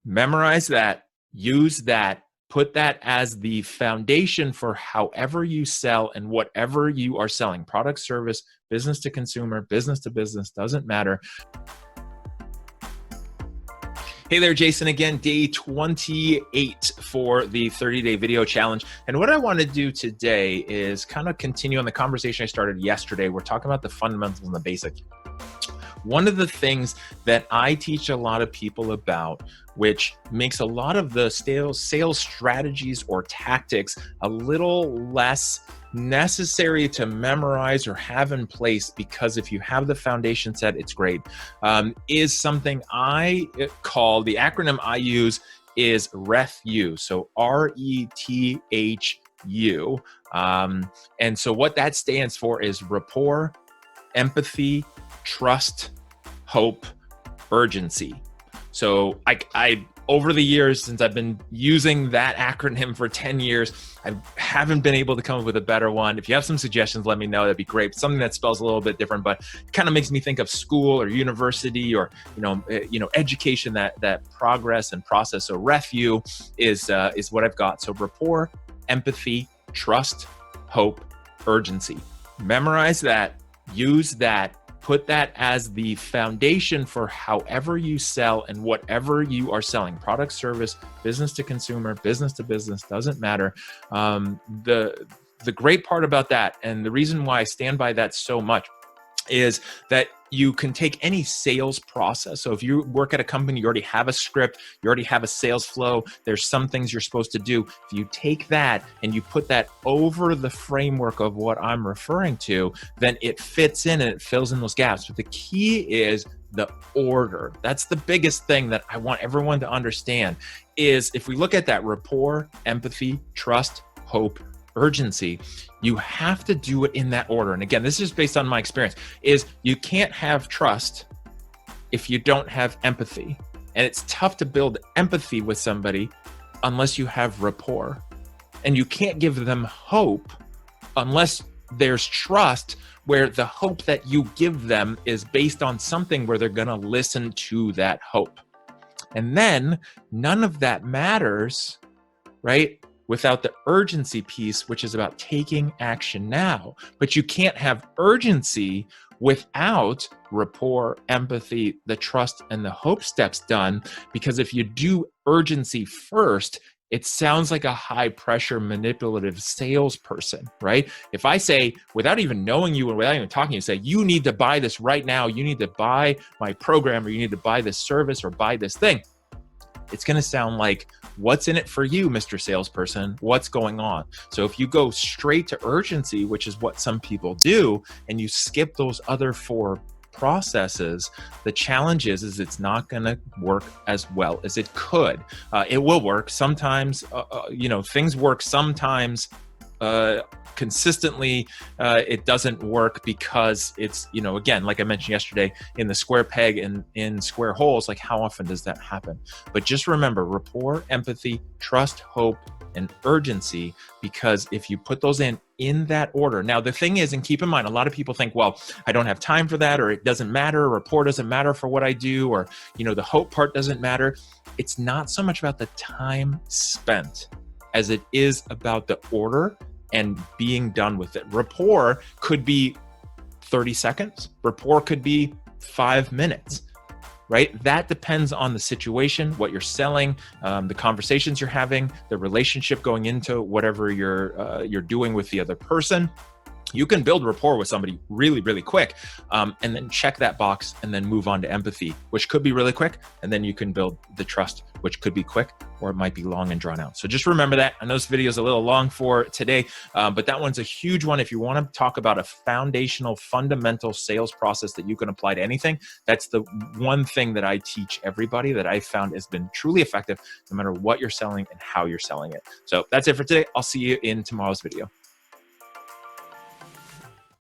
Memorize that, use that, put that as the foundation for however you sell and whatever you are selling. Product, service, business to consumer, business to business, doesn't matter. Hey there, Jason again, day 28 for the 30-day video challenge. And what I want to do today is kind of continue on the conversation I started yesterday. We're talking about the fundamentals and the basics. One of the things that I teach a lot of people about, which makes a lot of the sales strategies or tactics a little less necessary to memorize or have in place, because if you have the foundation set, it's great, is something I call, the acronym I use is RETH.U. So RETHU. And so what that stands for is rapport, empathy, trust, hope, urgency. So I over the years, since I've been using that acronym for 10 years, I haven't been able to come up with a better one. If you have some suggestions, let me know. That'd be great. Something that spells a little bit different, but it kind of makes me think of school or university or education, that progress and process. So REFU is what I've got. So rapport, empathy, trust, hope, urgency. Memorize that, use that, put that as the foundation for however you sell and whatever you are selling. Product, service, business to consumer, business to business, doesn't matter. The great part about that, and the reason why I stand by that so much, is that you can take any sales process. So if you work at a company, you already have a script, you already have a sales flow, there's some things you're supposed to do. If you take that and you put that over the framework of what I'm referring to, then it fits in and it fills in those gaps. But the key is the order. That's the biggest thing that I want everyone to understand, is if we look at that rapport, empathy, trust, hope, urgency, you have to do it in that order. And again, this is based on my experience, is you can't have trust if you don't have empathy. And it's tough to build empathy with somebody unless you have rapport. And you can't give them hope unless there's trust, where the hope that you give them is based on something where they're going to listen to that hope. And then none of that matters, right, without the urgency piece, which is about taking action now. But you can't have urgency without rapport, empathy, the trust, and the hope steps done. Because if you do urgency first, it sounds like a high pressure, manipulative salesperson, right? If I say, without even knowing you and without even talking to you, say, you need to buy this right now, you need to buy my program, or you need to buy this service or buy this thing, it's going to sound like, what's in it for you, Mr. Salesperson? What's going on? So if you go straight to urgency, which is what some people do, and you skip those other four processes, the challenge is it's not going to work as well as it could. It will work sometimes. Things work sometimes. Consistently, it doesn't work because it's, again, like I mentioned yesterday, in the square peg and in square holes, like how often does that happen? But just remember rapport, empathy, trust, hope, and urgency, because if you put those in that order. Now, the thing is, and keep in mind, a lot of people think, well, I don't have time for that, or it doesn't matter, rapport doesn't matter for what I do, or, the hope part doesn't matter. It's not so much about the time spent as it is about the order and being done with it. Rapport could be 30 seconds. Rapport could be 5 minutes, right? That depends on the situation, what you're selling, the conversations you're having, the relationship going into whatever you're doing with the other person. You can build rapport with somebody really, really quick, and then check that box and then move on to empathy, which could be really quick. And then you can build the trust, which could be quick, or it might be long and drawn out. So just remember that. I know this video is a little long for today, but that one's a huge one. If you want to talk about a foundational, fundamental sales process that you can apply to anything, that's the one thing that I teach everybody that I found has been truly effective, no matter what you're selling and how you're selling it. So that's it for today. I'll see you in tomorrow's video.